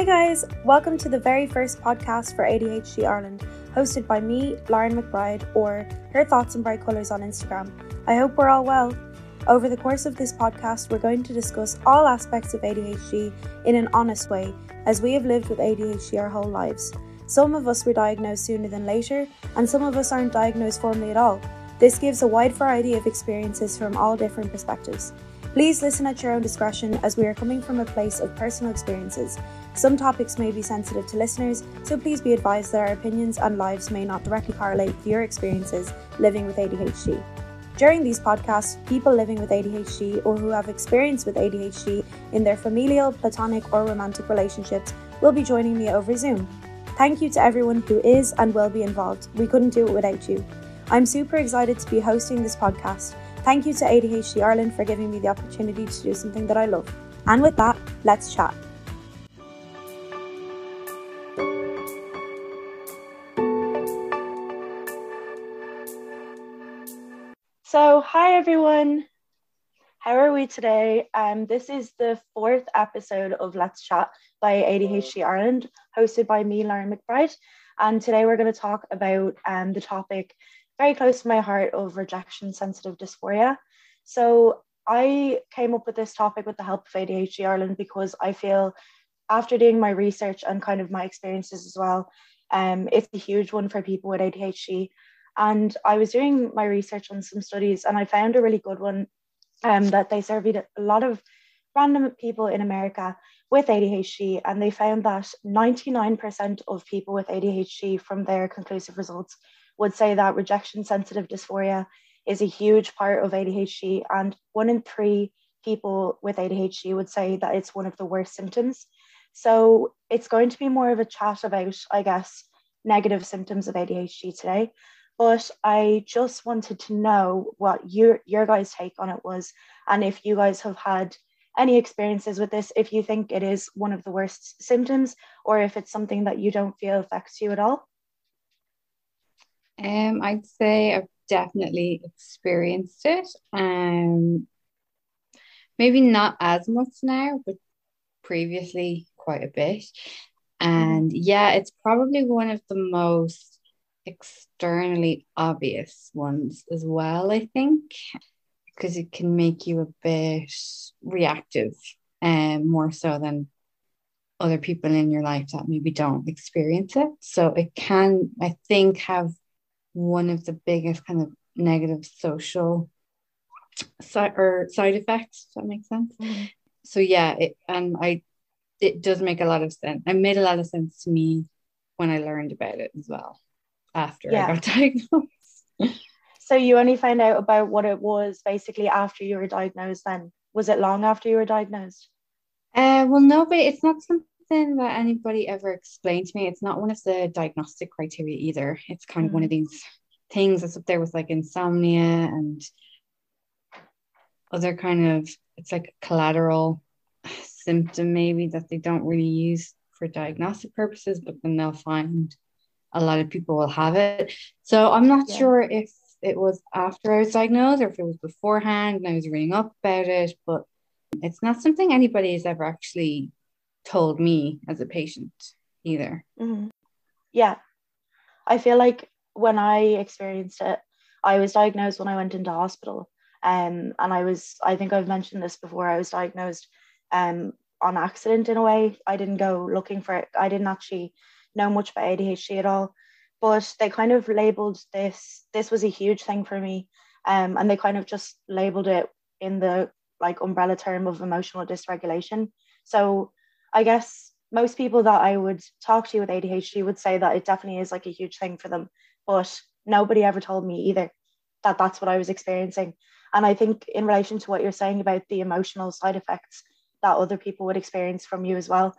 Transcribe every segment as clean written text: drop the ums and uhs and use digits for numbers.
guys, welcome to the very first podcast for ADHD Ireland, hosted by me, Lauren McBride, or Her Thoughts in Bright Colours on Instagram. I hope we're all well. Over the course of this podcast, we're going to discuss all aspects of ADHD in an honest way, as we have lived with ADHD our whole lives. Some of us were diagnosed sooner than later, and some of us aren't diagnosed formally at all. This gives a wide variety of experiences from all different perspectives. Please listen at your own discretion, as we are coming from a place of personal experiences. Some topics may be sensitive to listeners, so please be advised that our opinions and lives may not directly correlate with your experiences living with ADHD. During these podcasts, people living with ADHD or who have experience with ADHD in their familial, platonic or romantic relationships will be joining me over Zoom. Thank you to everyone who is and will be involved. We couldn't do it without you. I'm super excited to be hosting this podcast. Thank you to ADHD Ireland for giving me the opportunity to do something that I love. And with that, let's chat. So, hi everyone. How are we today? This is the fourth episode of Let's Chat by ADHD Ireland, hosted by me, Lauren McBride. And today we're going to talk about the topic very close to my heart of rejection sensitive dysphoria. So I came up with this topic with the help of ADHD Ireland because I feel after doing my research and kind of my experiences as well, it's a huge one for people with ADHD. And I was doing my research on some studies and I found a really good one that they surveyed a lot of random people in America with ADHD, and they found that 99% of people with ADHD from their conclusive results would say that rejection sensitive dysphoria is a huge part of ADHD, and 1 in 3 people with ADHD would say that it's one of the worst symptoms. So it's going to be more of a chat about, I guess, negative symptoms of ADHD today. But I just wanted to know what your guys' take on it was, and if you guys have had any experiences with this, if you think it is one of the worst symptoms, or if it's something that you don't feel affects you at all. I'd say I've definitely experienced it. Maybe not as much now, but previously quite a bit. And yeah, it's probably one of the most externally obvious ones as well, I think, because it can make you a bit reactive, more so than other people in your life that maybe don't experience it. So it can, I think, have one of the biggest kind of negative social side effects, if that makes sense. So yeah, it does make a lot of sense. It made a lot of sense to me when I learned about it as well after I got diagnosed. So you only found out about what it was basically after you were diagnosed then? Was it long after you were diagnosed? Well, no, but it's not something that anybody ever explained to me. It's not one of the diagnostic criteria either. It's kind of one of these things that's up there with like insomnia and other kind of, it's like a collateral symptom maybe that they don't really use for diagnostic purposes, but then they'll find a lot of people will have it. So I'm not sure if it was after I was diagnosed or if it was beforehand and I was reading up about it, but it's not something anybody has ever actually told me as a patient either. Yeah, I feel like when I experienced it, I was diagnosed when I went into hospital. And I think I've mentioned this before, I was diagnosed on accident in a way. I didn't go looking for it. I didn't actually know much about ADHD at all. But they kind of labeled this was a huge thing for me. And they kind of just labeled it in the like umbrella term of emotional dysregulation. So I guess most people that I would talk to with ADHD would say that it definitely is like a huge thing for them, but nobody ever told me either that that's what I was experiencing. And I think in relation to what you're saying about the emotional side effects that other people would experience from you as well,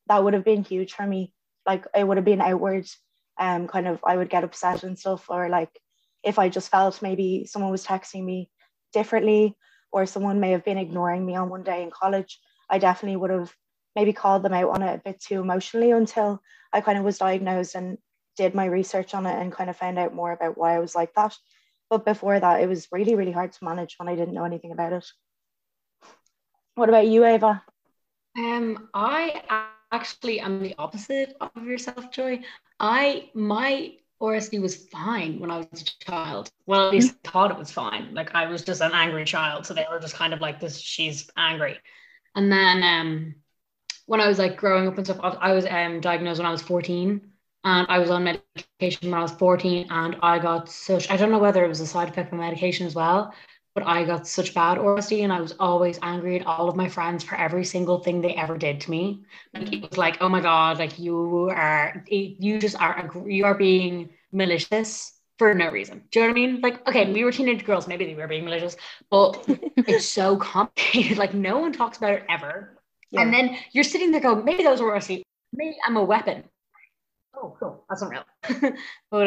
that would have been huge for me. Like it would have been outward, kind of I would get upset and stuff, or like if I just felt maybe someone was texting me differently or someone may have been ignoring me on one day in college, I definitely would have maybe called them out on it a bit too emotionally until I kind of was diagnosed and did my research on it and kind of found out more about why I was like that. But before that, it was really, really hard to manage when I didn't know anything about it. What about you, Ava? I actually am the opposite of yourself, Joy. My OSD was fine when I was a child. Well, at least I thought it was fine. Like I was just an angry child, so they were just kind of like this. She's angry, and then when I was like growing up and stuff, I was diagnosed when I was 14, and I was on medication when I was 14, and I got such, I don't know whether it was a side effect of medication as well, but I got such bad OSD, and I was always angry at all of my friends for every single thing they ever did to me. Like it was like, oh my God, like you are being malicious for no reason. Do you know what I mean? Like, okay, we were teenage girls, maybe they were being malicious, but it's so complicated. Like no one talks about it ever. Yeah. And then you're sitting there going, maybe those were actually, maybe I'm a weapon. Oh, cool. That's not real. But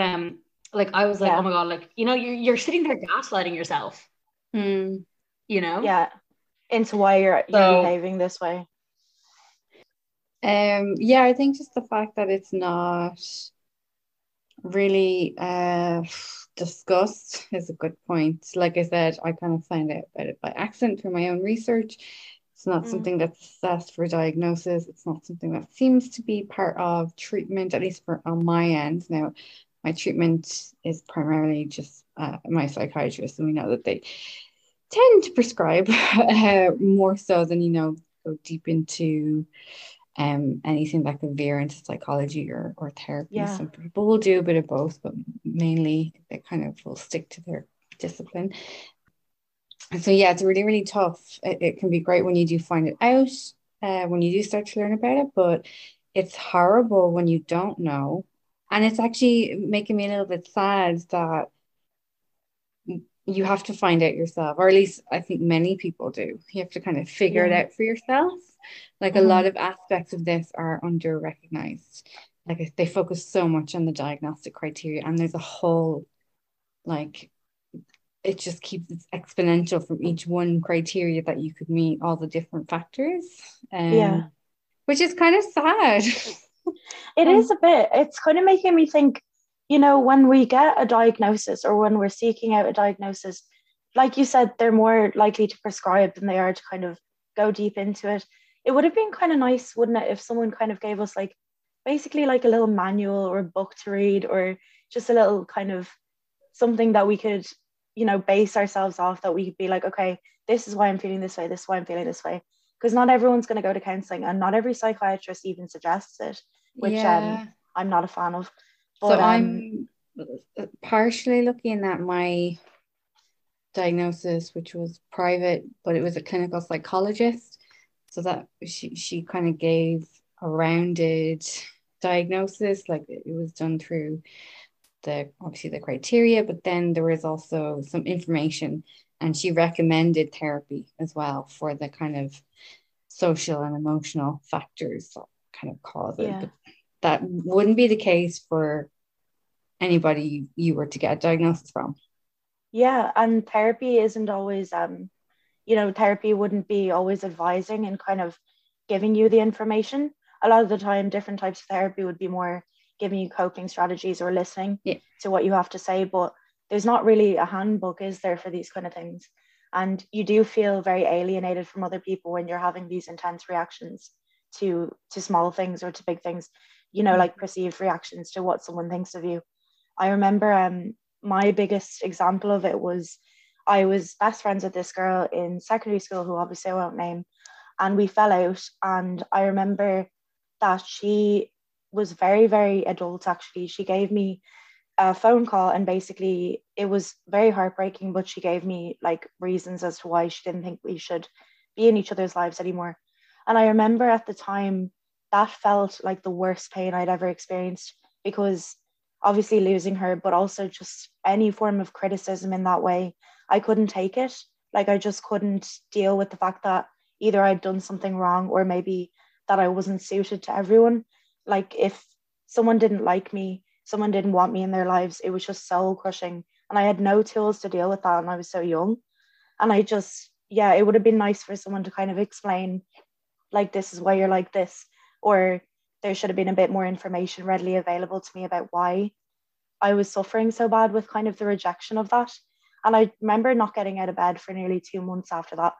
like I was like, oh my God, like, you know, you're sitting there gaslighting yourself. You know? Yeah. Into why you're behaving this way. Yeah, I think just the fact that it's not really discussed is a good point. Like I said, I kind of found out about it by accident through my own research. It's not something that's assessed for diagnosis. It's not something that seems to be part of treatment, at least for on my end. Now, my treatment is primarily just my psychiatrist, and we know that they tend to prescribe more so than, you know, go deep into anything that could veer into psychology or therapy. Yeah. Some people will do a bit of both, but mainly they kind of will stick to their discipline. And so yeah, it's really, really tough. It can be great when you do find it out, when you do start to learn about it, but it's horrible when you don't know. And it's actually making me a little bit sad that you have to find out yourself, or at least I think many people do. You have to kind of figure it out for yourself. Like a lot of aspects of this are under recognized. Like they focus so much on the diagnostic criteria, and there's a whole, like, it just keeps it's exponential from each one criteria that you could meet all the different factors. Which is kind of sad. It is a bit. It's kind of making me think, you know, when we get a diagnosis or when we're seeking out a diagnosis, like you said, they're more likely to prescribe than they are to kind of go deep into it. It would have been kind of nice, wouldn't it, if someone kind of gave us like basically like a little manual or a book to read, or just a little kind of something that we could, you know, base ourselves off, that we could be like, okay, this is why I'm feeling this way, this is why I'm feeling this way. Because not everyone's going to go to counselling, and not every psychiatrist even suggests it, which I'm not a fan of. But, so I'm partially looking at my diagnosis, which was private, but it was a clinical psychologist. So that she kind of gave a rounded diagnosis, like it was done through obviously the criteria, but then there was also some information, and she recommended therapy as well for the kind of social and emotional factors that kind of cause it. But that wouldn't be the case for anybody you were to get a diagnosis from. Yeah, and therapy isn't always you know, therapy wouldn't be always advising and kind of giving you the information. A lot of the time, different types of therapy would be more giving you coping strategies or listening to what you have to say. But there's not really a handbook, is there, for these kind of things? And you do feel very alienated from other people when you're having these intense reactions to small things or to big things, you know, like perceived reactions to what someone thinks of you. I remember my biggest example of it was I was best friends with this girl in secondary school, who obviously I won't name, and we fell out. And I remember that she was very, very adult, actually. She gave me a phone call, and basically it was very heartbreaking, but she gave me like reasons as to why she didn't think we should be in each other's lives anymore. And I remember at the time that felt like the worst pain I'd ever experienced, because obviously losing her, but also just any form of criticism in that way, I couldn't take it. Like I just couldn't deal with the fact that either I'd done something wrong, or maybe that I wasn't suited to everyone. Like if someone didn't like me, someone didn't want me in their lives, it was just soul crushing. And I had no tools to deal with that, and I was so young. And I just, it would have been nice for someone to kind of explain, like, this is why you're like this, or there should have been a bit more information readily available to me about why I was suffering so bad with kind of the rejection of that. And I remember not getting out of bed for nearly 2 months after that.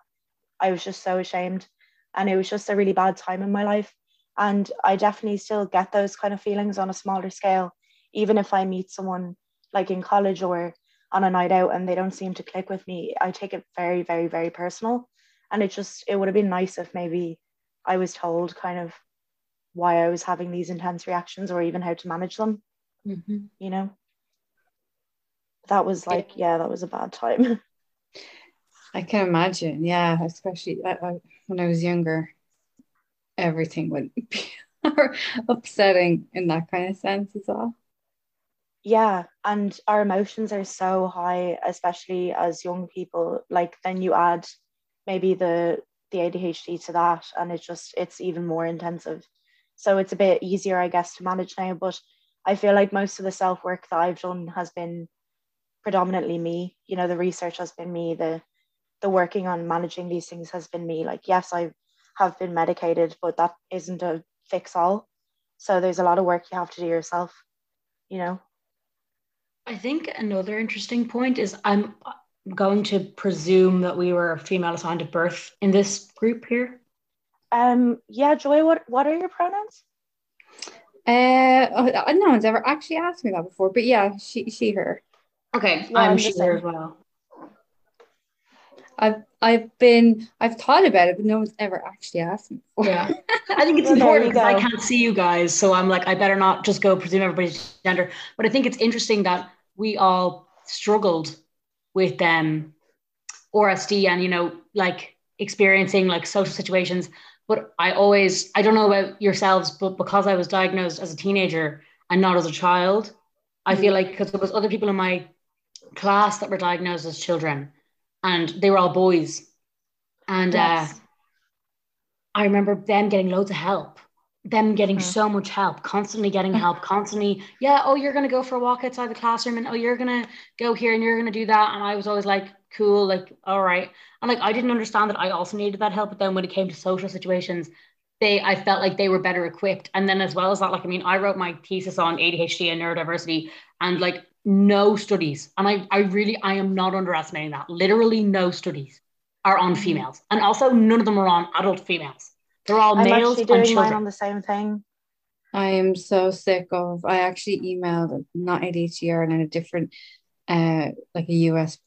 I was just so ashamed, and it was just a really bad time in my life. And I definitely still get those kind of feelings on a smaller scale, even if I meet someone like in college or on a night out and they don't seem to click with me. I take it very, very, very personal. And it would have been nice if maybe I was told kind of why I was having these intense reactions or even how to manage them, you know? That was like, yeah, that was a bad time. I can imagine, yeah, especially when I was younger, everything would be upsetting in that kind of sense as well. Yeah, and our emotions are so high, especially as young people. Like then you add maybe the ADHD to that, and it's even more intensive. So it's a bit easier, I guess, to manage now. But I feel like most of the self work that I've done has been predominantly me. You know, the research has been me. The working on managing these things has been me. Like, yes, I have been medicated, but that isn't a fix all. So there's a lot of work you have to do yourself, you know. I think another interesting point is I'm going to presume that we were female assigned at birth in this group here. Yeah, Joy, what are your pronouns? No one's ever actually asked me that before, but yeah, she, her. Okay, Yeah, I'm the she, same. her as well. I've thought about it, but no one's ever actually asked me before. Yeah, I think it's Well, there you important because I go. can't see you guys, so I'm like, I better not just go presume everybody's gender. But I think it's interesting that we all struggled with RSD and like experiencing like social situations. But I don't know about yourselves, but because I was diagnosed as a teenager and not as a child, I feel like because there was other people in my class that were diagnosed as children, and they were all boys, and Yes. I remember them getting loads of help, them getting so much help, constantly getting help, constantly, yeah, oh, you're going to go for a walk outside the classroom and oh, you're going to go here and you're going to do that. And I was always like, cool, like, all right. And like, I didn't understand that I also needed that help. But then when it came to social situations, I felt like they were better equipped. And then as well as that, like, I mean, I wrote my thesis on ADHD and neurodiversity and like no studies. And I am not underestimating that. Literally no studies are on females. And also none of them are on adult females. They're all I'm males actually and doing mine children. on the same thing. I am so sick of. I actually emailed not ADHD and a different, like a US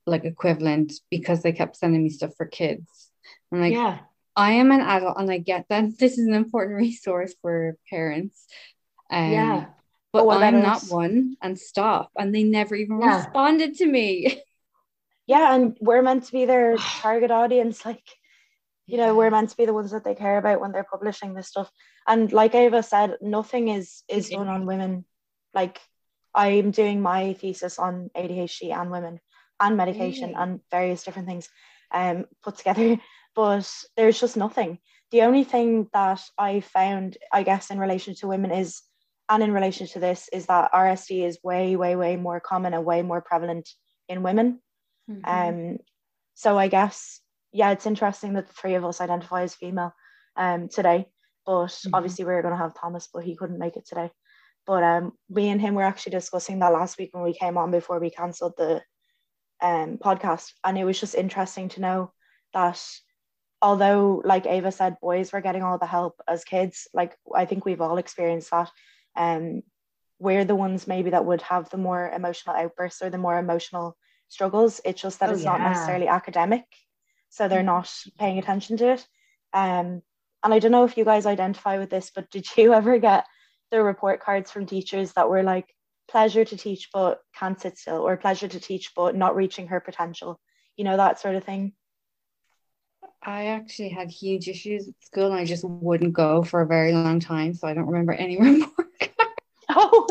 like equivalent because they kept sending me stuff for kids. I'm like, Yeah. I am an adult and I get that this is an important resource for parents. Yeah. But what about I'm not us? one, and stop. And they never even Yeah. responded to me. Yeah, and we're meant to be their target audience. Like, you know, we're meant to be the ones that they care about when they're publishing this stuff. And like Ava said, nothing is done on women. Like, I'm doing my thesis on ADHD and women and medication and various different things put together, but there's just nothing. The only thing that I found, I guess, in relation to women is, and in relation to this, is that RSD is way, way, way more common and way more prevalent in women. So I guess, yeah, it's interesting that the three of us identify as female today, but obviously we were going to have Thomas, but he couldn't make it today. But me and him were actually discussing that last week when we came on before we cancelled the podcast, and it was just interesting to know that although, like Ava said, boys were getting all the help as kids, like I think we've all experienced that, we're the ones maybe that would have the more emotional outbursts or the more emotional struggles. It's just that it's not necessarily academic, so they're not paying attention to it. And I don't know if you guys identify with this, but did you ever get the report cards from teachers that were like, pleasure to teach but can't sit still, or pleasure to teach but not reaching her potential, you know, that sort of thing? I actually had huge issues at school and I just wouldn't go for a very long time, so I don't remember any report cards. Oh,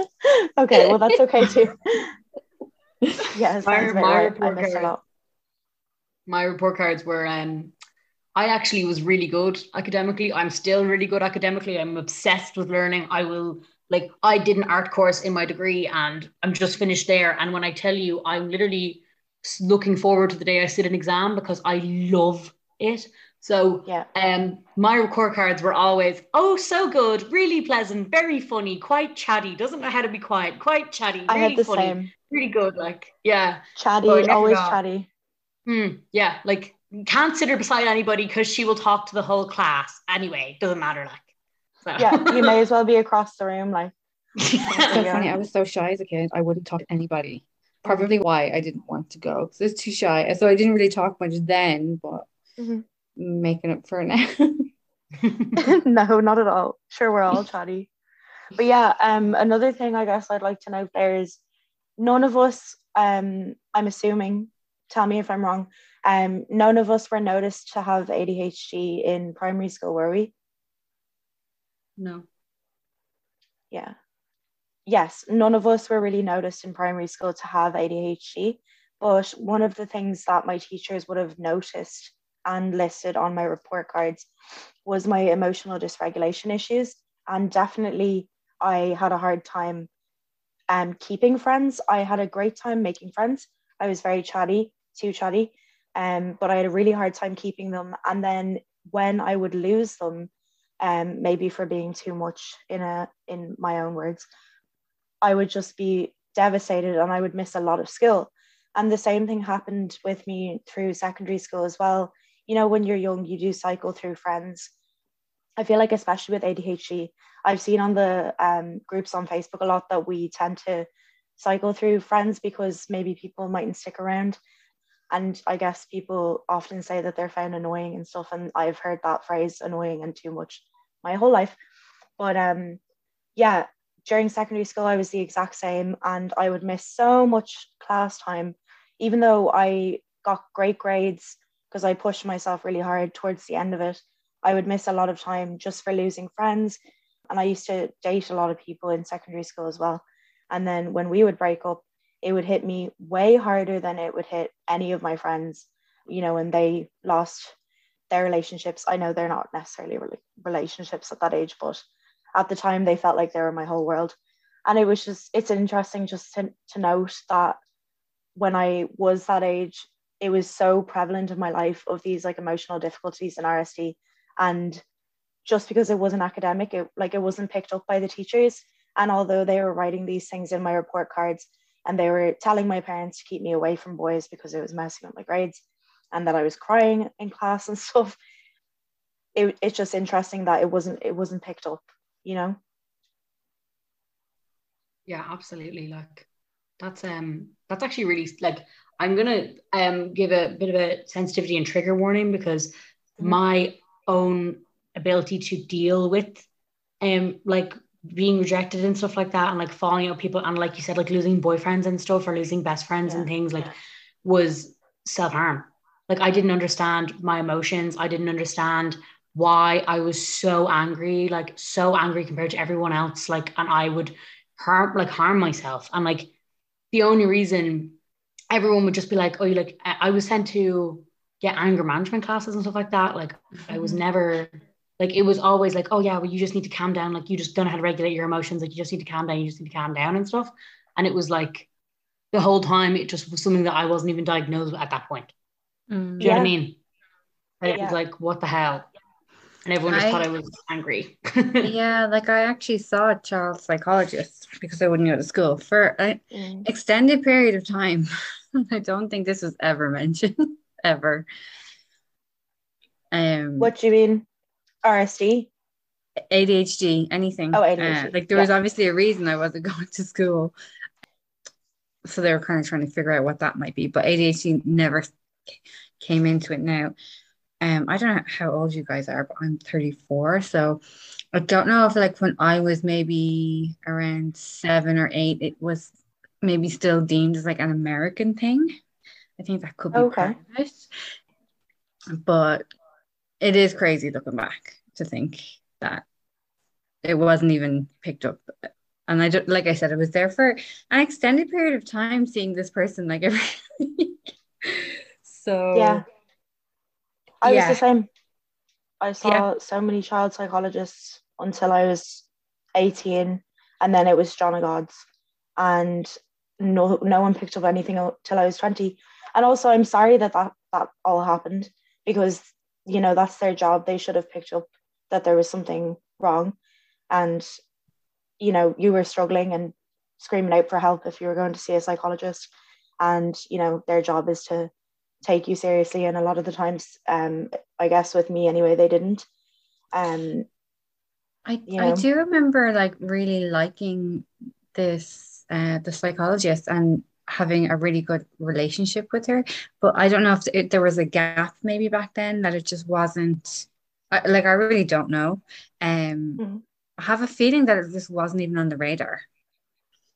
okay, well that's okay too. Yeah, it sounds about right. I missed a lot. My report cards were I actually was really good academically. I'm still really good academically. I'm obsessed with learning. I did an art course in my degree and I'm just finished there. And when I tell you, I'm literally looking forward to the day I sit an exam because I love it. So my report cards were always, oh, so good, really pleasant, very funny, quite chatty, doesn't know how to be quiet, quite chatty, I really had the funny, same. really good, like, yeah. Chatty, always chatty. Yeah, like can't sit her beside anybody because she will talk to the whole class anyway, doesn't matter, like. So. Yeah, you may as well be across the room. Like, It's so funny. I was so shy as a kid. I wouldn't talk to anybody. Probably why I didn't want to go. So I was too shy. So I didn't really talk much then, but making up for it now. No, not at all. Sure, we're all chatty. But yeah, another thing I guess I'd like to note there is none of us, I'm assuming, tell me if I'm wrong, none of us were noticed to have ADHD in primary school, were we? No. Yeah. Yes, none of us were really noticed in primary school to have ADHD, but one of the things that my teachers would have noticed and listed on my report cards was my emotional dysregulation issues. And definitely, I had a hard time keeping friends. I had a great time making friends. I was very chatty, too chatty, but I had a really hard time keeping them. And then when I would lose them, maybe for being too much in my own words, I would just be devastated and I would miss a lot of skill. And the same thing happened with me through secondary school as well. You know, when you're young, you do cycle through friends. I feel like, especially with ADHD, I've seen on the groups on Facebook a lot that we tend to cycle through friends because maybe people mightn't stick around. And I guess people often say that they're found annoying and stuff. And I've heard that phrase, annoying and too much, my whole life. But yeah, during secondary school, I was the exact same. And I would miss so much class time, even though I got great grades because I pushed myself really hard towards the end of it. I would miss a lot of time just for losing friends. And I used to date a lot of people in secondary school as well. And then when we would break up, it would hit me way harder than it would hit any of my friends, you know, when they lost their relationships. I know they're not necessarily relationships at that age, but at the time they felt like they were my whole world. And it was just, it's interesting just to note that when I was that age, it was so prevalent in my life of these like emotional difficulties in RSD. And just because it wasn't academic, it wasn't picked up by the teachers. And although they were writing these things in my report cards and they were telling my parents to keep me away from boys because it was messing up my grades and that I was crying in class and stuff, it's just interesting that it wasn't picked up, you know? Yeah, absolutely. Like that's actually really, like, I'm gonna give a bit of a sensitivity and trigger warning because my own ability to deal with like being rejected and stuff like that, and like falling out with people, and like you said, like losing boyfriends and stuff or losing best friends and things, like was self-harm. Like I didn't understand my emotions. I didn't understand why I was so angry, like so angry compared to everyone else. Like, and I would harm myself. And like the only reason everyone would just be like, oh, you like, I was sent to get anger management classes and stuff like that. Like I was never, like, it was always like, oh yeah, well, you just need to calm down. Like you just don't know how to regulate your emotions. Like you just need to calm down. You just need to calm down and stuff. And it was like the whole time, it just was something that I wasn't even diagnosed with at that point. Do you know what I mean? And it was like, what the hell? And everyone just thought I was angry. Yeah, like I actually saw a child psychologist because I wouldn't go to school for an extended period of time. I don't think this was ever mentioned, ever. What do you mean? RSD? ADHD, anything. Oh, ADHD. Like there was obviously a reason I wasn't going to school. So they were kind of trying to figure out what that might be. But ADHD never came into it now. I don't know how old you guys are, but I'm 34. So I don't know if like when I was maybe around 7 or 8, it was maybe still deemed as like an American thing. I think that could be part of it. But it is crazy looking back to think that it wasn't even picked up. And I just, like I said, I was there for an extended period of time seeing this person like every week. So yeah. I was the same. I saw so many child psychologists until I was 18, and then it was John of God's, and no one picked up anything till I was 20. And also, I'm sorry that all happened because, you know, that's their job. They should have picked up that there was something wrong, and, you know, you were struggling and screaming out for help if you were going to see a psychologist, and, you know, their job is to take you seriously. And a lot of the times, I guess with me anyway, they didn't. I do remember like really liking this the psychologist and having a really good relationship with her, but I don't know if there was a gap maybe back then that it just wasn't like I really don't know. Mhm. I have a feeling that it just wasn't even on the radar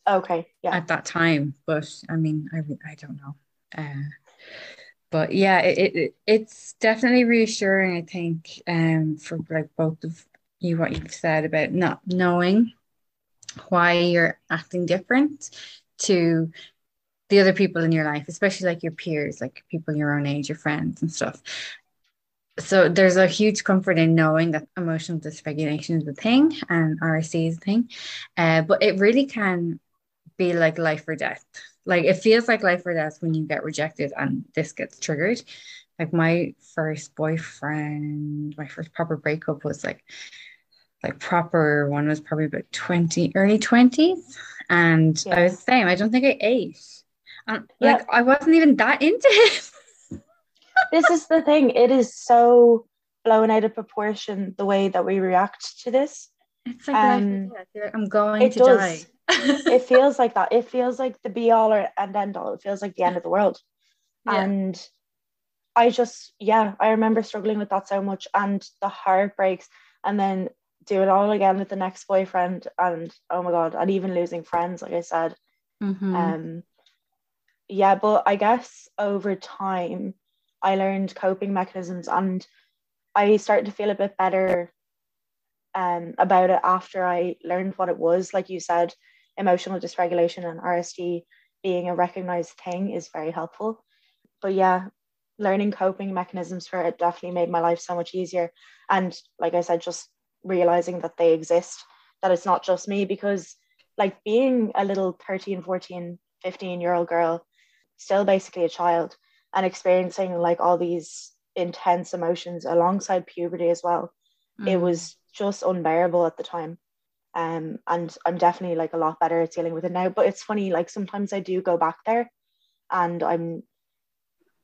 Okay, yeah. at that time, but I mean I don't know. But yeah, it's definitely reassuring, I think, for like both of you what you've said about not knowing why you're acting different to the other people in your life, especially like your peers, like people your own age, your friends and stuff. So there's a huge comfort in knowing that emotional dysregulation is a thing and RSC is a thing. But it really can be like life or death. Like it feels like life or death when you get rejected and this gets triggered. Like my first boyfriend, my first proper breakup was like proper one was probably about 20, early 20s. And I Yeah. was the same. I don't think I ate. And Yeah. like I wasn't even that into it. This is the thing. It is so blown out of proportion the way that we react to this. It's like life or death. You're like, I'm going It to die. does. It feels like that. It feels like the be all or and end all. It feels like the end of the world. Yeah. And I remember struggling with that so much and the heartbreaks and then do it all again with the next boyfriend and oh my God, and even losing friends, like I said. Mm-hmm. Um, yeah, but I guess over time I learned coping mechanisms and I started to feel a bit better about it after I learned what it was. Like you said, emotional dysregulation and RSD being a recognized thing is very helpful. But yeah, learning coping mechanisms for it definitely made my life so much easier. And like I said, just realizing that they exist, that it's not just me, because like being a little 13, 14, 15-year-old girl, still basically a child, and experiencing like all these intense emotions alongside puberty as well, it Mm. was just unbearable at the time. And I'm definitely like a lot better at dealing with it now. But it's funny, like sometimes I do go back there and I'm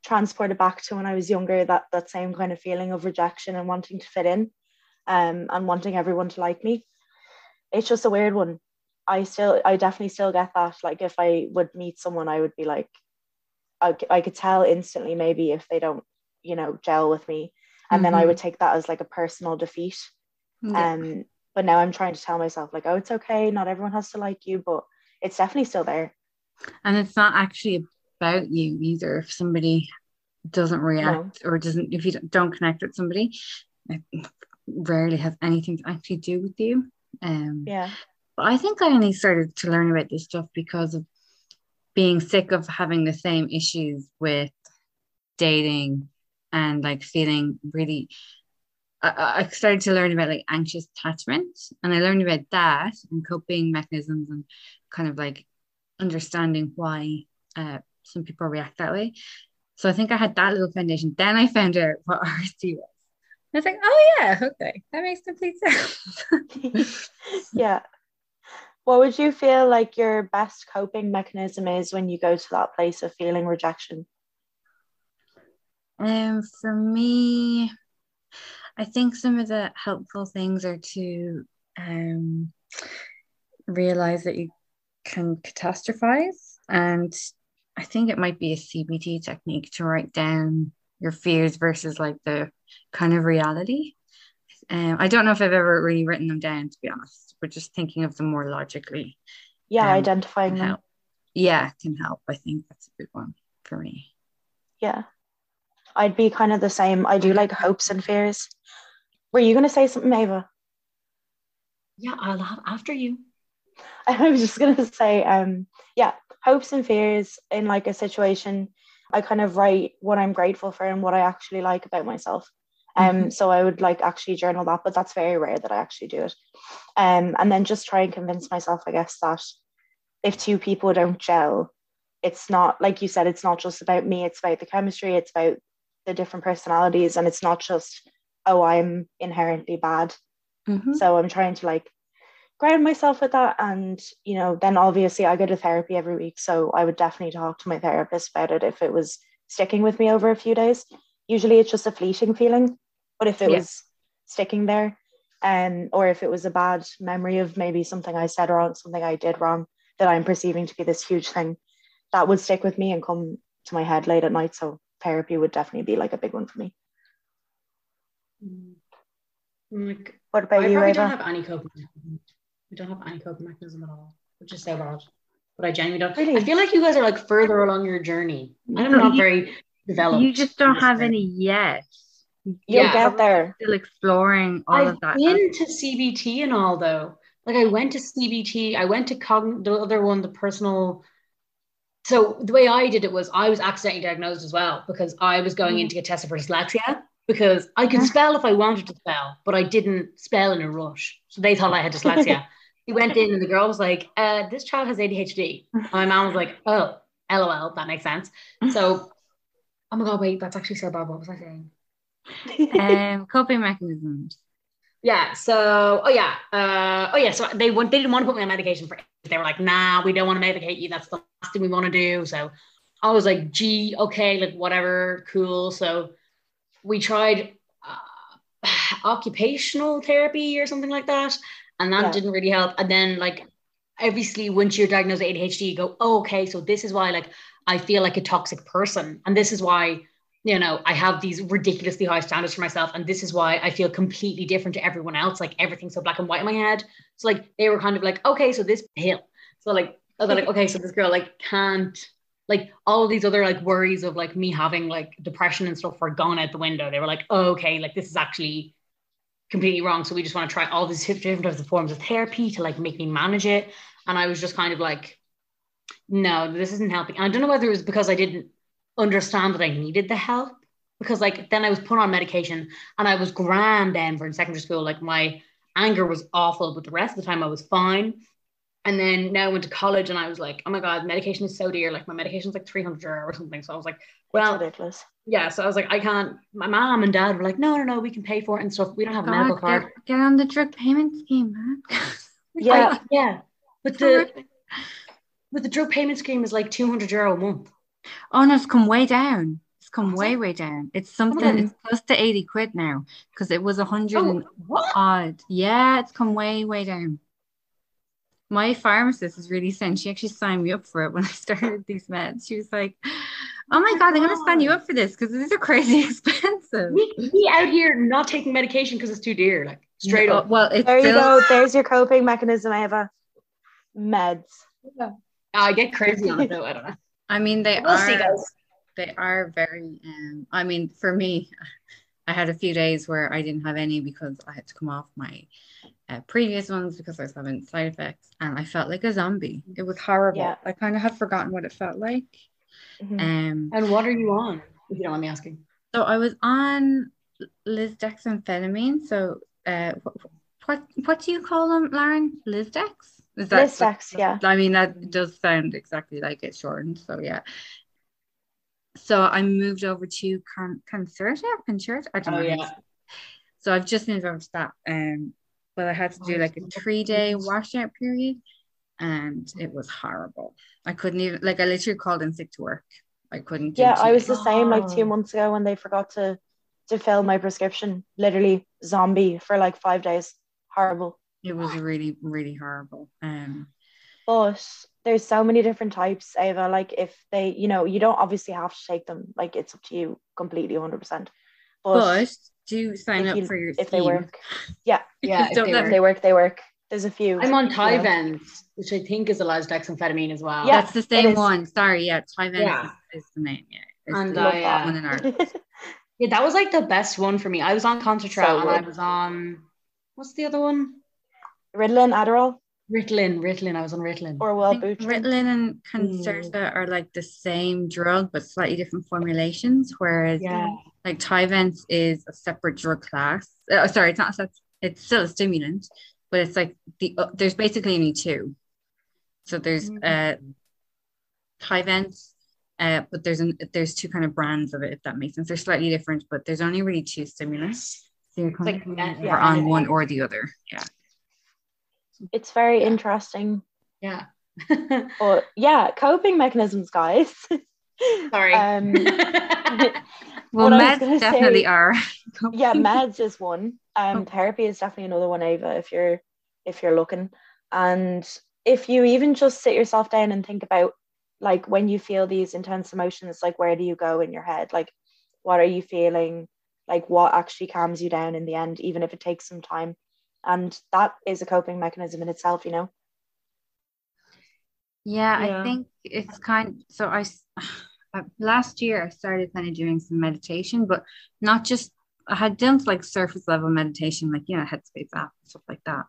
transported back to when I was younger, that same kind of feeling of rejection and wanting to fit in, and wanting everyone to like me. It's just a weird one. I definitely still get that. Like if I would meet someone, I would be like, I could tell instantly maybe if they don't, gel with me. And then I Mm-hmm. would take that as like a personal defeat. Yeah. Um, but now I'm trying to tell myself like, oh, it's okay. Not everyone has to like you, but it's definitely still there. And it's not actually about you either. If somebody doesn't No. react or doesn't, if you don't connect with somebody, it rarely has anything to actually do with you. Um, Yeah. but I think I only started to learn about this stuff because of being sick of having the same issues with dating and like feeling really. I started to learn about like anxious attachment, and I learned about that and coping mechanisms and kind of like understanding why some people react that way. So I think I had that little foundation. Then I found out what RSD was. I was like, oh yeah, okay, that makes complete sense. Yeah. What would you feel like your best coping mechanism is when you go to that place of feeling rejection? For me, I think some of the helpful things are to realize that you can catastrophize. And I think it might be a CBT technique to write down your fears versus like the kind of reality. I don't know if I've ever really written them down, to be honest, but just thinking of them more logically Yeah, can identifying them. help. Yeah, can help. I think that's a good one for me. Yeah. I'd be kind of the same. I do like hopes and fears. Were you going to say something, Ava? Yeah, I'll have after you. I was just going to say, yeah, hopes and fears in like a situation. I kind of write what I'm grateful for and what I actually like about myself. Mhm. So I would like actually journal that, but that's very rare that I actually do it. And then just try and convince myself, I guess, that if two people don't gel, it's not, like you said, it's not just about me, it's about the chemistry, it's about the different personalities, and it's not just, oh, I'm inherently bad. Mhm. So I'm trying to like ground myself with that. And, then obviously I go to therapy every week. So I would definitely talk to my therapist about it if it was sticking with me over a few days. Usually it's just a fleeting feeling. But if it Yeah. was sticking there, or if it was a bad memory of maybe something I said wrong, something I did wrong that I'm perceiving to be this huge thing, that would stick with me and come to my head late at night. So therapy would definitely be like a big one for me. Like, what about you, probably Ava? don't have any coping mechanism. I don't have any coping mechanism at all, which is so bad. But I genuinely don't. Really? I feel like you guys are like further along your journey. I'm not very developed. You just don't have any yet. You'll get there. Still exploring all of that. I've been to CBT and all though. Like I went to CBT, I went to the other one, the personal. So the way I did it was I was accidentally diagnosed as well because I was going in to get tested for dyslexia because I could spell if I wanted to spell, but I didn't spell in a rush. So they thought I had dyslexia. He went in and the girl was like, this child has ADHD. And my mom was like, oh, LOL, that makes sense. So, oh my God, wait, that's actually so bad. What was I saying? Coping mechanisms. Yeah. So, so they didn't want to put me on medication for it. They were like, nah, we don't want to medicate you. That's the last thing we want to do. So I was like, gee, okay, like whatever, cool. So we tried occupational therapy or something like that. And that didn't really help. And then like, obviously once you're diagnosed with ADHD, you go, oh, okay, so this is why like I feel like a toxic person. And this is why, you know, I have these ridiculously high standards for myself. And this is why I feel completely different to everyone else. Like everything's so black and white in my head. So like, they were kind of like, okay, so this hill. So like, I was like, okay, so this girl like can't, like all of these other like worries of like me having like depression and stuff were gone out the window. They were like, oh, okay, like this is actually completely wrong. So we just want to try all these different types of forms of therapy to like make me manage it. And I was just kind of like, no, this isn't helping. And I don't know whether it was because I didn't understand that I needed the help, because like then I was put on medication and I was grand then for in secondary school. Like my anger was awful, but the rest of the time I was fine. And then now I went to college and I was like, oh my God, medication is so dear. Like my medication is like 300 euro or something. So I was like, well, it's ridiculous. Yeah. So I was like, I can't. My mom and dad were like, no, we can pay for it and stuff. We don't have a medical card. Get on the drug payment scheme, man. Yeah. But the drug payment scheme is like 200 euro a month. Oh no, it's come way down. It's come way down. It's something. It's close to 80 quid now because it was 100 and odd. Yeah, it's come way down. My pharmacist is really saying she actually signed me up for it when I started these meds. She was like, oh my God, I'm going to sign you up for this because these are crazy expensive. We out here not taking medication because it's too dear, like straight up. Well, there you go. There's your coping mechanism, Ava. Meds. Yeah. I get crazy on it though. I don't know. I mean, they are very, I mean, for me, I had a few days where I didn't have any because I had to come off my previous ones because I was having side effects and I felt like a zombie. It was horrible. Yeah. I kind of had forgotten what it felt like. And what are you on, if you don't mind me asking? So I was on lisdexamfetamine. So what do you call them, Lauren? Lisdex? Is that Lisdex, yeah. I mean, that does sound exactly like it's shortened. So yeah. So I moved over to Concerta. I don't know. Yeah. So I've just moved over to that. But I had to do like a 3-day washout period and it was horrible. I couldn't even, like, I literally called in sick to work. I couldn't do I was the same like 2 months ago when they forgot to fill my prescription. Literally zombie for like 5 days. Horrible. It was really, really horrible. But there's so many different types, Ava. Like if they, you know, you don't obviously have to take them. Like it's up to you completely 100%. But do sign up for your if they work. Yeah. If they work. There's a few. I'm on Tyvens, which I think is a dexamphetamine as well. Yeah, that's the same one. Sorry, Tyvens is the name. Yeah. And yeah, that was like the best one for me. I was on Concentrate and I was on, what's the other one? Ritalin, Adderall. Ritalin. I was on Ritalin. Or Wellbutrin. Ritalin and Concerta are like the same drug, but slightly different formulations. Whereas, like Tyvens is a separate drug class. Sorry, it's not. It's still a stimulant, but it's like there's basically only two. So there's Tyvens, but there's two kind of brands of it, if that makes sense. They're slightly different, but there's only really two stimulants. So you're kind of on one or the other. Yeah. It's very interesting. Yeah. But yeah, coping mechanisms, guys. Sorry. Well, meds definitely are. Yeah, meds is one. Therapy is definitely another one, Ava, if you're looking. And if you even just sit yourself down and think about, like, when you feel these intense emotions, like, where do you go in your head? Like, what are you feeling? Like, what actually calms you down in the end, even if it takes some time? And that is a coping mechanism in itself, you know? Yeah, I Yeah. think it's so last year I started kind of doing some meditation, but not just, I had done like surface level meditation, like, Headspace app and stuff like that.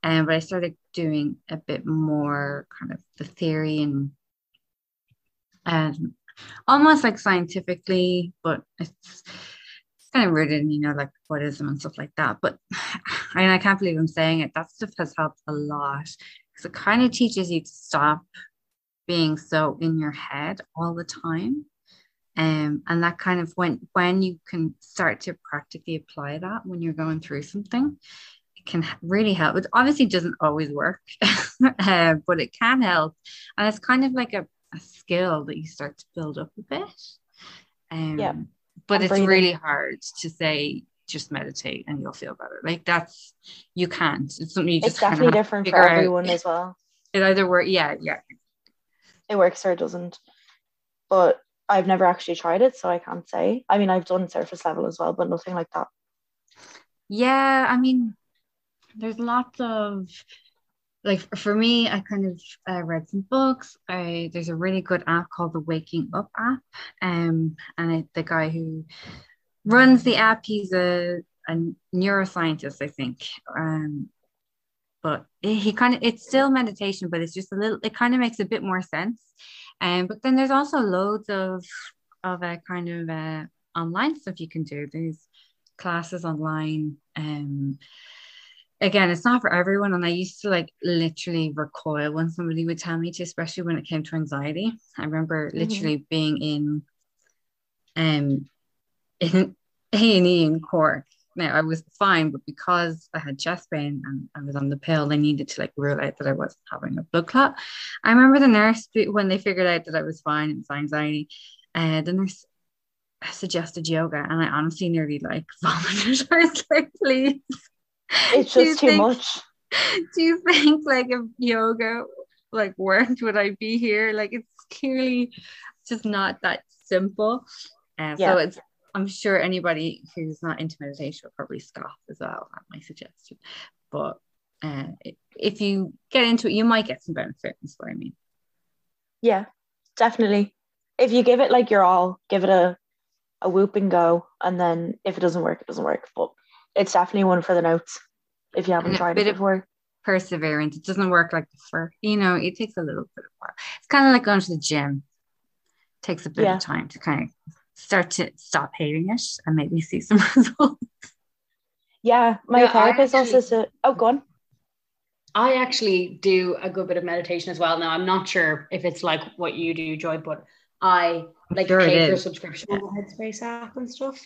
But I started doing a bit more kind of the theory and almost like scientifically, but it's kind of rooted in, like Buddhism and stuff like that. But I can't believe I'm saying it. That stuff has helped a lot because it kind of teaches you to stop being so in your head all the time. And that kind of when you can start to practically apply that when you're going through something, it can really help. It obviously doesn't always work, but it can help. And it's kind of like a skill that you start to build up a bit. Yeah. But And it's breathing. really hard to say just meditate and you'll feel better. Like you can't. It's something you just It's definitely kind of different for figure out. everyone as well. It either works, yeah. It works or it doesn't. But I've never actually tried it, so I can't say. I mean, I've done surface level as well, but nothing like that. Yeah, I mean, there's lots of, like, for me, I kind of read some books. There's a really good app called the Waking Up app. And the guy who runs the app, he's a neuroscientist, I think. But it's still meditation, but it's just it kind of makes a bit more sense. But then there's also loads of a kind of online stuff you can do. There's classes online. Again, it's not for everyone. And I used to like literally recoil when somebody would tell me to, especially when it came to anxiety. I remember literally being in A&E in Cork. Now I was fine, but because I had chest pain and I was on the pill, they needed to like rule out that I wasn't having a blood clot. I remember the nurse, when they figured out that I was fine, it was anxiety, the nurse suggested yoga, and I honestly nearly like vomited. I was like, please. It's just too much. Do you think like if yoga like worked, would I be here? Like, it's clearly just not that simple. So I'm sure anybody who's not into meditation will probably scoff as well at my suggestion. But if you get into it, you might get some benefit, is what I mean. Yeah, definitely. If you give it like your all, give it a whoop and go. And then if it doesn't work, it doesn't work. But it's definitely one for the notes if you haven't tried it before. Perseverance. It doesn't work like the first, it takes a little bit of work. It's kind of like going to the gym. It takes a bit of time to kind of start to stop hating it and maybe see some results. Yeah, my therapist also said, go on. I actually do a good bit of meditation as well. Now, I'm not sure if it's like what you do, Joy, but I pay for a subscription on the Headspace app and stuff.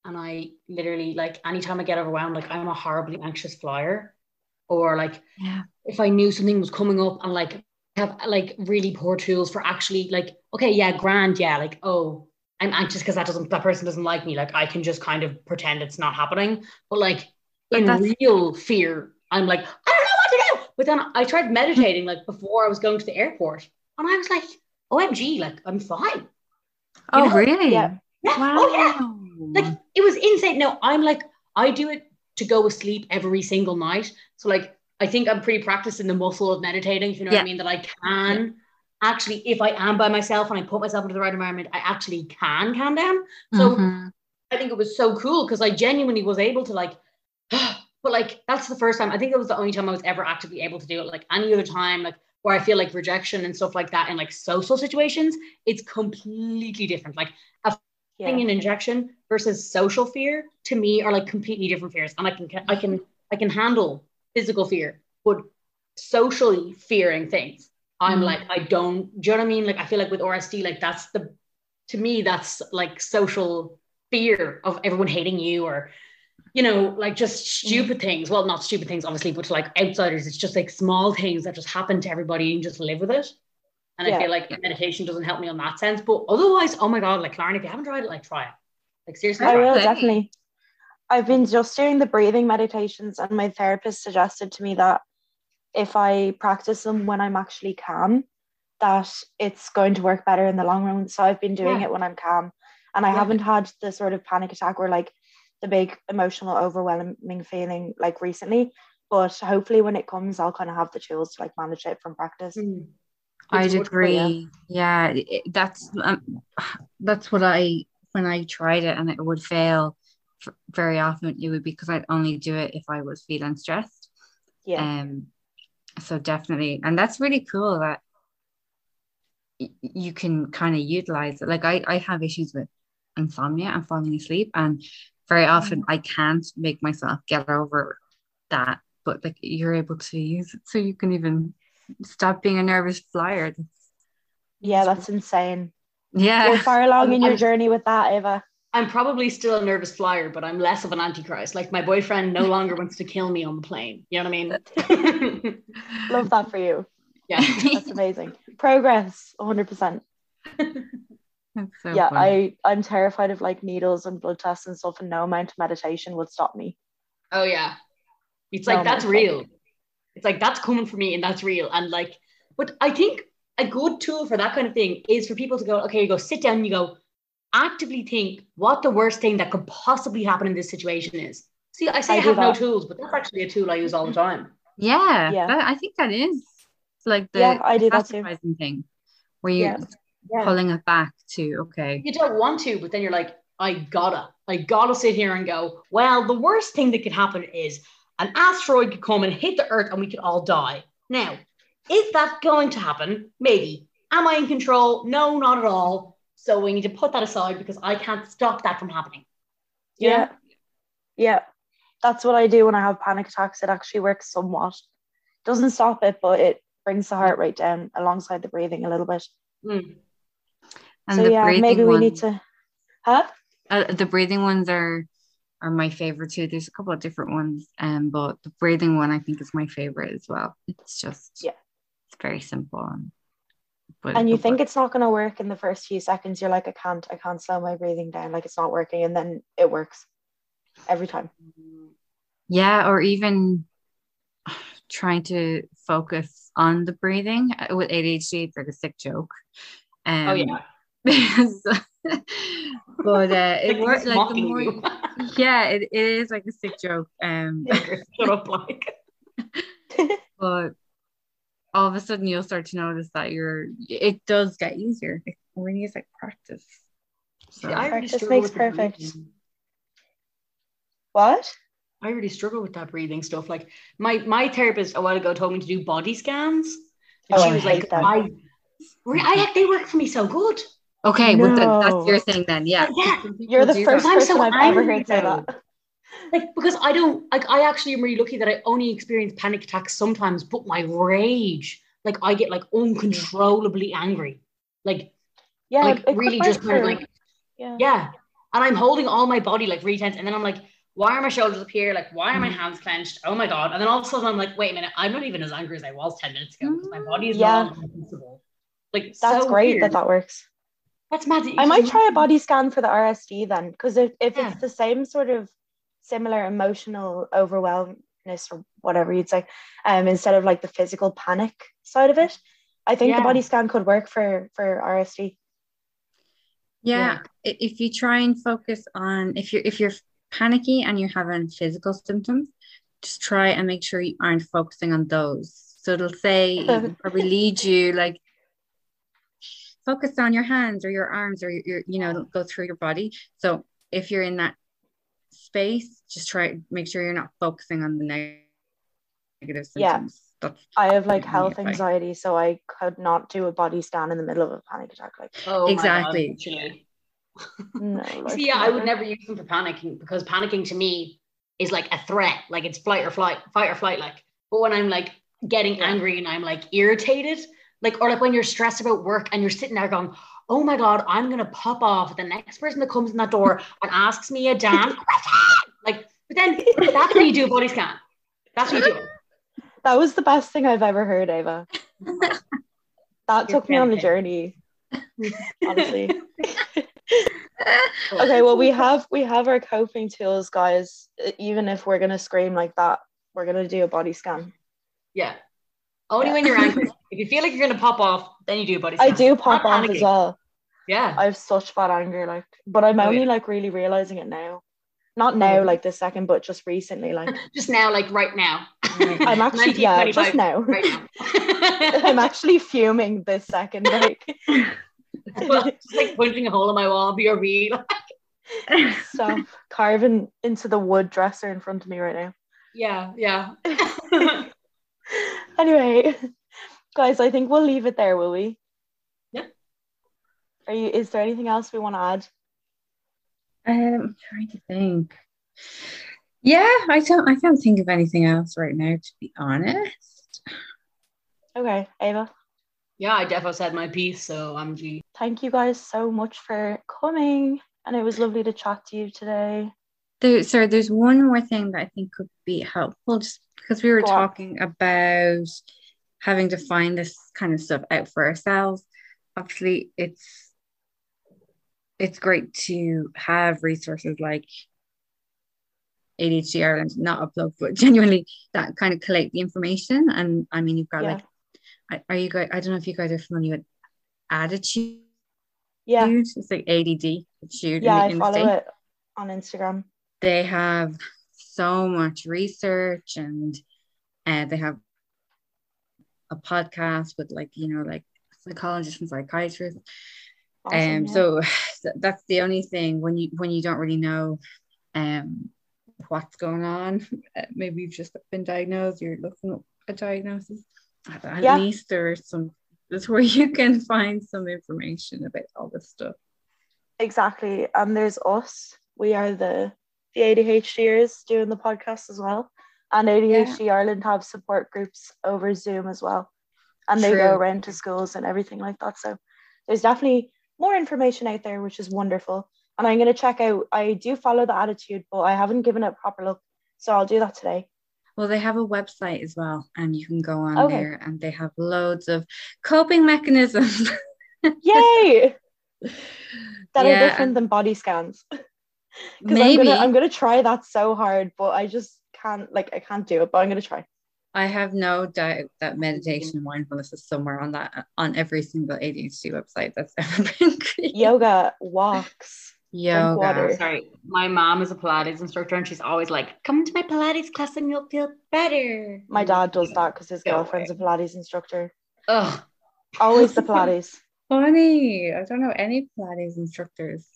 And I literally, like, anytime I get overwhelmed, like, I'm a horribly anxious flyer. Or like, if I knew something was coming up and like have like really poor tools for actually like, okay, yeah, grand, yeah, like, oh, I'm anxious because that person doesn't like me. Like, I can just kind of pretend it's not happening. But like in real fear, I'm like, I don't know what to do. But then I tried meditating like before I was going to the airport, and I was like, OMG, like, I'm fine. Oh, really? Yeah. Wow. Oh yeah. Like, it was insane. No, I'm like, I do it to go to sleep every single night. So like, I think I'm pretty practiced in the muscle of meditating, if you know what I mean, that I can actually, if I am by myself and I put myself into the right environment, I actually can calm down. So I think it was so cool because I genuinely was able to like, but like, that's the first time, I think it was the only time I was ever actively able to do it. Like any other time, like where I feel like rejection and stuff like that in like social situations, it's completely different. Like an injection versus social fear to me are like completely different fears. And I can handle physical fear, but socially fearing things, I'm like, I don't, do you know what I mean? Like, I feel like with RSD, like to me, that's like social fear of everyone hating you, or, like just stupid things. Well, not stupid things, obviously, but to like outsiders, it's just like small things that just happen to everybody and just live with it. And I feel like meditation doesn't help me on that sense. But otherwise, oh my God, like, Lauren, if you haven't tried it, like, try it. Like, seriously, I will definitely. I've been just doing the breathing meditations, and my therapist suggested to me that if I practice them when I'm actually calm, that it's going to work better in the long run. So I've been doing it when I'm calm, and I haven't had the sort of panic attack or like the big emotional overwhelming feeling like recently. But hopefully when it comes, I'll kind of have the tools to like manage it from practice. I'd agree. Yeah, that's what when I tried it and it would fail very often, it would be because I'd only do it if I was feeling stressed. Yeah. So definitely, and that's really cool that you can kind of utilize it. Like I have issues with insomnia and falling asleep, and very often I can't make myself get over that. But like you're able to use it so you can even stop being a nervous flyer. Yeah, that's insane. Yeah. You're far along in your journey with that, Ava. I'm probably still a nervous flyer, but I'm less of an antichrist. Like my boyfriend no longer wants to kill me on the plane. You know what I mean? Love that for you. Yeah. That's amazing. Progress, 100%. That's so yeah, funny. I'm terrified of like needles and blood tests and stuff, and no amount of meditation would stop me. Oh yeah. It's like, that's real. It's like, that's coming for me and that's real. And like, but I think a good tool for that kind of thing is for people to go, okay, you go sit down and you go actively think what the worst thing that could possibly happen in this situation is. See, I say I have no tools, but that's actually a tool I use all the time. Yeah. I think that is like the I do that too. thing where you're pulling it back to, okay. You don't want to, but then you're like, I gotta sit here and go, well, the worst thing that could happen is an asteroid could come and hit the earth and we could all die. Now, is that going to happen? Maybe. Am I in control? No, not at all. So we need to put that aside because I can't stop that from happening. Yeah. That's what I do when I have panic attacks. It actually works somewhat. Doesn't stop it, but it brings the heart rate down alongside the breathing a little bit. And so maybe we need to the breathing ones are my favorite too. There's a couple of different ones, but the breathing one I think is my favorite as well. It's just it's very simple, and you think it's not going to work in the first few seconds. You're like, I can't slow my breathing down, like it's not working, and then it works every time. Yeah, or even trying to focus on the breathing with ADHD, it's like a sick joke. Oh yeah. But it works like the more it is like a sick joke. Shut up, like. But all of a sudden you'll start to notice that it does get easier. It really is like practice. So practice makes perfect. What? I really struggle with that breathing stuff. Like my therapist a while ago told me to do body scans. And she was like, they work for me so good. Okay, well, that's your thing then. Yeah. You're the first person I've ever heard say that. Like, because I actually am really lucky that I only experience panic attacks sometimes, but my rage, like I get like uncontrollably angry. Like, really just kind of like, and I'm holding all my body like really tense. And then I'm like, why are my shoulders up here? Like, why are my hands clenched? Oh my God. And then all of a sudden I'm like, wait a minute, I'm not even as angry as I was 10 minutes ago because my body is not invincible. Like, that's so great weird. that works. That's mad. I might try a body scan for the RSD then, because if it's the same sort of similar emotional overwhelmness or whatever you'd say, instead of like the physical panic side of it, I think the body scan could work for RSD. Yeah, if you try and focus on if you're panicky and you're having physical symptoms, just try and make sure you aren't focusing on those. So it'll say it'll probably lead you like focus on your hands or your arms or your go through your body. So if you're in that space, just try make sure you're not focusing on the negative symptoms. I have like health anxiety, so I could not do a body scan in the middle of a panic attack. Like, exactly. No, see, I would never use them for panicking because panicking to me is like a threat, like it's fight or flight. Like, but when I'm like getting angry and I'm like irritated, like, or like when you're stressed about work and you're sitting there going, oh my God, I'm gonna pop off at the next person that comes in that door and asks me a damn question. Like, but then that's when you do a body scan. That's what you do. That was the best thing I've ever heard, Ava. That took me on a journey, honestly. Okay, well we have our coping tools, guys. Even if we're gonna scream like that, we're gonna do a body scan. Yeah. Only when you're angry. If you feel like you're gonna pop off, then you do a body I scan. do pop Not off panicking. as well. Yeah. I have such bad anger, like, but I'm only like really realizing it now. Not now, like this second, but just recently, like. Just now, like right now. I'm actually, yeah, just now. Right now. I'm actually fuming this second, like. Well, just like punching a hole in my wall, BRB. Stop carving into the wood dresser in front of me right now. Yeah. Anyway, guys, I think we'll leave it there, will we? Yeah. Is there anything else we want to add? I'm trying to think. Yeah, I can't think of anything else right now, to be honest. Okay, Ava. Yeah, I definitely said my piece, so I'm G. Thank you guys so much for coming, and it was lovely to chat to you today. There's one more thing that I think could be helpful, just because we were talking about having to find this kind of stuff out for ourselves. Obviously, it's great to have resources like ADHD Ireland, not a plug, but genuinely that kind of collate the information. And I mean, you've got like, are you guys? I don't know if you guys are familiar with Attitude. Yeah, it's like ADD. Attitude. Yeah, I follow it on Instagram. They have so much research, and they have a podcast with like psychologists and psychiatrists. Awesome, so that's the only thing when you don't really know what's going on. Maybe you've just been diagnosed, you're looking up a diagnosis. At least there's some, that's where you can find some information about all this stuff. Exactly. And there's us. We are the ADHDers doing the podcast as well. And ADHD Ireland have support groups over Zoom as well. And they go around to schools and everything like that. So there's definitely more information out there, which is wonderful. And I'm going to check out, I do follow the Attitude, but I haven't given it a proper look. So I'll do that today. Well, they have a website as well, and you can go on there, and they have loads of coping mechanisms. Yay! That are different than body scans. Maybe. I'm gonna try that so hard, but I just can't, I can't do it, but I'm going to try. I have no doubt that meditation and mindfulness is somewhere on every single ADHD website that's ever been created. Yoga, walks, drink water. Sorry, my mom is a Pilates instructor, and she's always like, "Come to my Pilates class and you'll feel better." My dad does that because his girlfriend's a Pilates instructor. Ugh, always the Pilates. Funny, I don't know any Pilates instructors.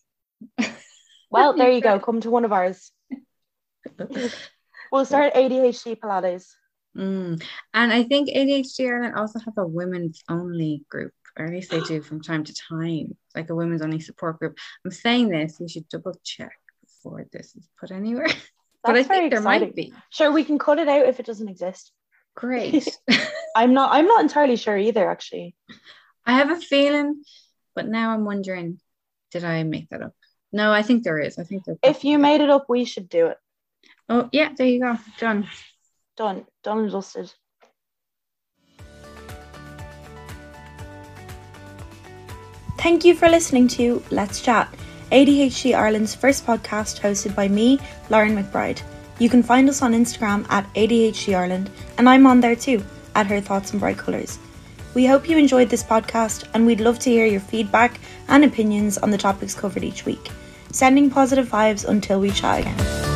Well, there you go. Come to one of ours. We'll start ADHD Pilates. And I think ADHD Ireland also have a women's only group, or at least they do from time to time, like a women's only support group. I'm saying this, we should double check before this is put anywhere. But I think there might be. Sure, we can cut it out if it doesn't exist. Great. I'm not entirely sure either, actually. I have a feeling, but now I'm wondering, did I make that up? No, I think there is. I think there. If you made it up, we should do it. Oh yeah, there you go. Done and dusted. Thank you for listening to Let's Chat, ADHD Ireland's first podcast hosted by me, Lauren McBride. You can find us on Instagram at ADHD Ireland, and I'm on there too, at Her Thoughts in Bright Colours. We hope you enjoyed this podcast, and we'd love to hear your feedback and opinions on the topics covered each week. Sending positive vibes until we chat again.